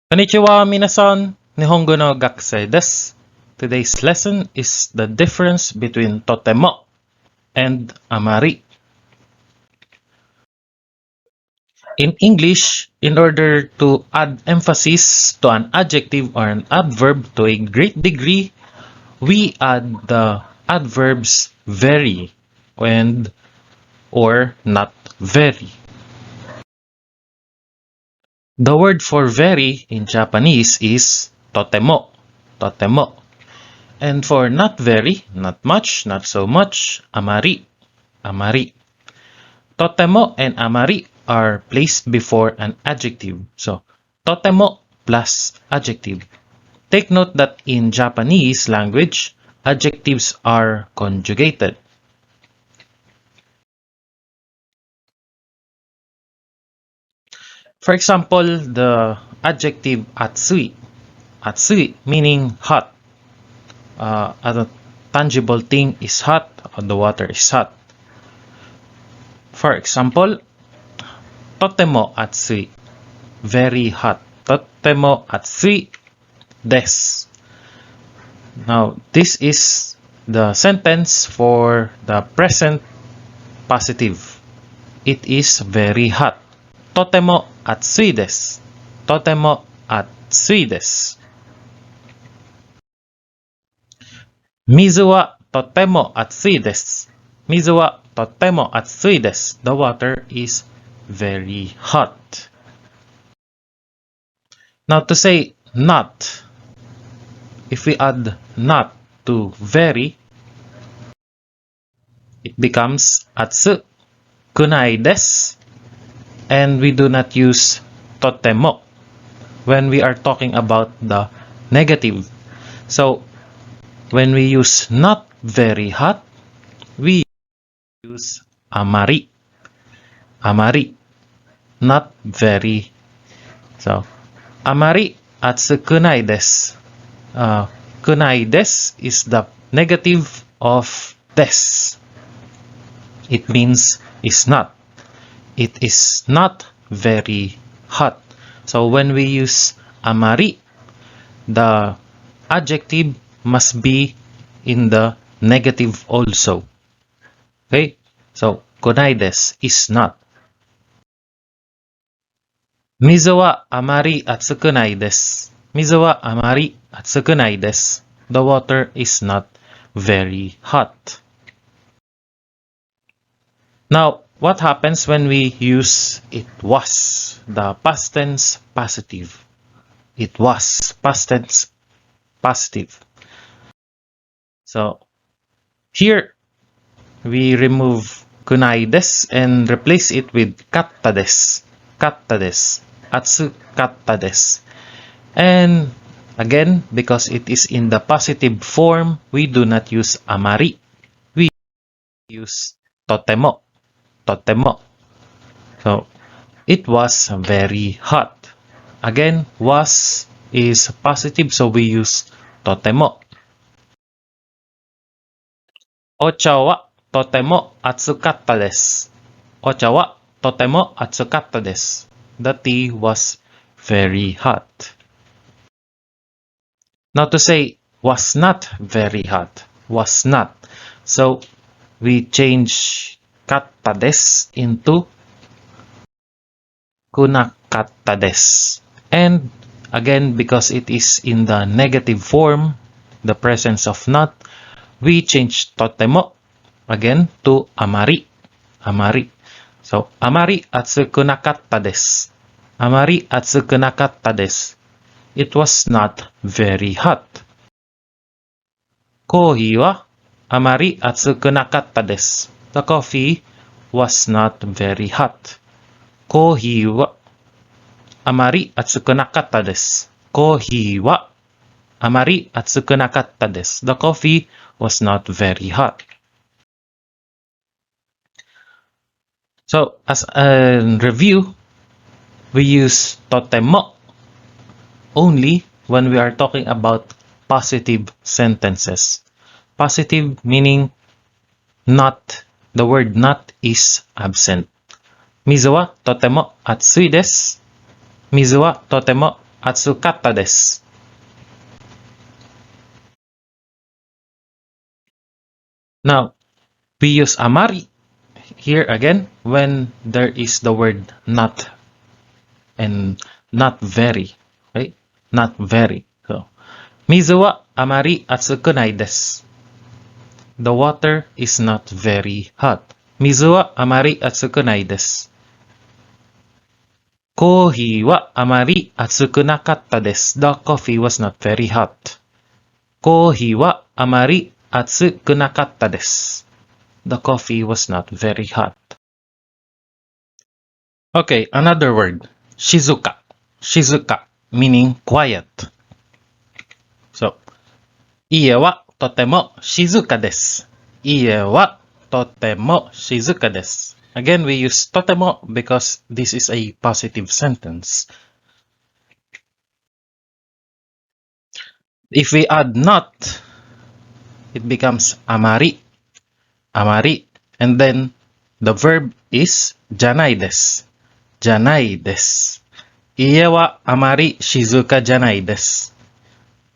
Konnichiwa minasan, Nihongo no gakusei desu. Today's lesson is the difference between Totemo and Amari. In English, in order to add emphasis to an adjective or an adverb to a great degree, we add the adverbs very and or not very. The word for very in Japanese is totemo, totemo. And for not very, not much, not so much, amari, amari. Totemo and amari are placed before an adjective. So, totemo plus adjective. Take note that in Japanese language, adjectives are conjugated. For example, the adjective atsui. Atsui meaning hot. A tangible thing is hot, or the water is hot. For example, totemo atsui. Very hot. Totemo atsui desu. Now, this is the sentence for the present positive. It is very hot. Totemo atsui desu. Totemo atsui desu. Mizu wa totemo atsui desu. Mizu wa totemo atsui desu. The water is very hot. Now to say not, if we add not to very, it becomes atsu kunai desu. And we do not use totemo when we are talking about the negative. So, when we use not very hot, we use amari. Amari. Not very. So, amari atsu kunai desu. Kunai desu is the negative of desu. It means is not. It is not very hot. So when we use amari, the adjective must be in the negative also. Okay? So, kunai desu is not. Mizu wa amari atsukunai desu. Mizu wa amari atsukunai desu. The water is not very hot. Now, what happens when we use it was, the past tense positive? It was, past tense positive. So, here, we remove kunai desu and replace it with katta desu. Katta desu. Atsu katta desu. And again, because it is in the positive form, we do not use amari. We use totemo. Totemo. So, it was very hot. Again, was is positive, so we use totemo. Ocha wa totemo atsukatta desu. Ocha wa totemo atsukatta desu. The tea was very hot. Now to say was not very hot. Was not. So, we change katta desu into kunakatta desu. And again, because it is in the negative form, the presence of not, we change totemo again to amari. Amari. So, amari atsuku nakatta desu. Amari atsuku nakatta desu. It was not very hot. Kohi wa amari atsuku nakatta desu. The coffee was not very hot. Kohi wa amari atsuku nakatta desu. Kohi wa amari atsuku nakatta desu. The coffee was not very hot. So, as a review, we use totemo only when we are talking about positive sentences. Positive meaning not. The word not is absent. Mizu wa totemo atsui desu. Mizu wa totemo 熱かったです。Now, we use Amari here again when there is the word not and not very, right? Not very. So, 水はあまり熱くないです。The water is not very hot. 水はあまり熱くないです。コーヒーはあまり熱くなかったです。The coffee was not very hot. コーヒーはあまり熱くなかったです。The coffee was not very hot. Okay, another word. Shizuka. Shizuka, meaning quiet. So, 家はとても静かです。家はとても静かです。Again, we use とても because this is a positive sentence. If we add not, it becomes amari. Amari. And then the verb is じゃないです。じゃないです。家はあまり静かじゃないです。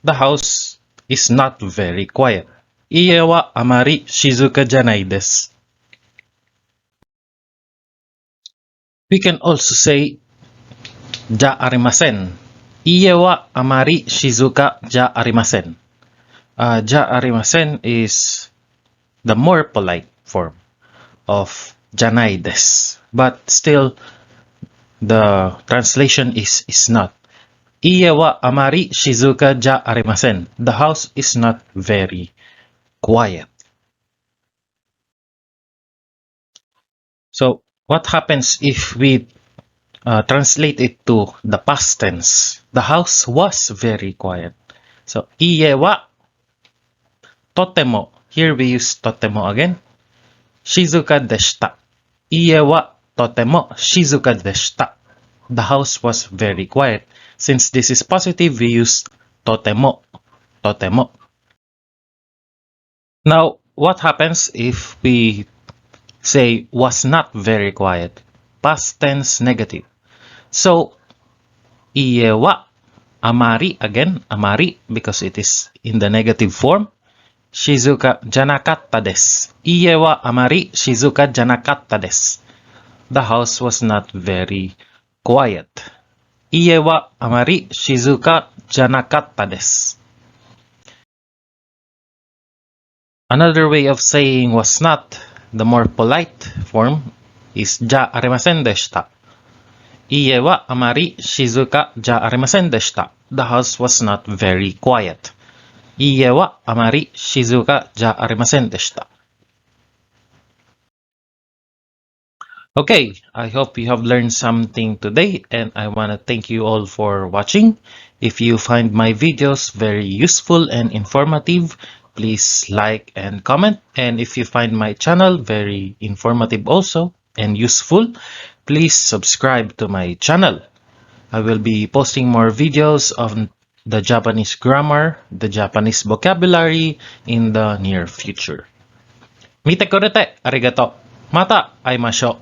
The house is not very quiet. 家はあまり静かじゃないです。We can also say じゃありません。家はあまり静かじゃありません。じゃありません is the more polite form of じゃないです。But still, the translation is not. 家はあまり静かじゃありません。The house is not very quiet. So, what happens if we translate it to the past tense? The house was very quiet. So, 家はとても. Here we use とても again. 静かでした。家はとても静かでした。The house was very quiet. Since this is positive, we use とても。とても. Now, what happens if we say was not very quiet? Past tense negative. So, 家はあまり again, あまり because it is in the negative form. 静かじゃなかったです。家はあまり静かじゃなかったです。The house was not very quiet. 家はあまり静かじゃなかったです。Another way of saying was not, the more polite form, is じゃありませんでした。家はあまり静かじゃありませんでした。The house was not very quiet. 家はあまり静かじゃありませんでした。Okay, I hope you have learned something today and I want to thank you all for watching. If you find my videos very useful and informative, please like and comment. And if you find my channel very informative also and useful, please subscribe to my channel. I will be posting more videos on the Japanese grammar, the Japanese vocabulary in the near future. Mite kurete, arigato. Mata aimashou.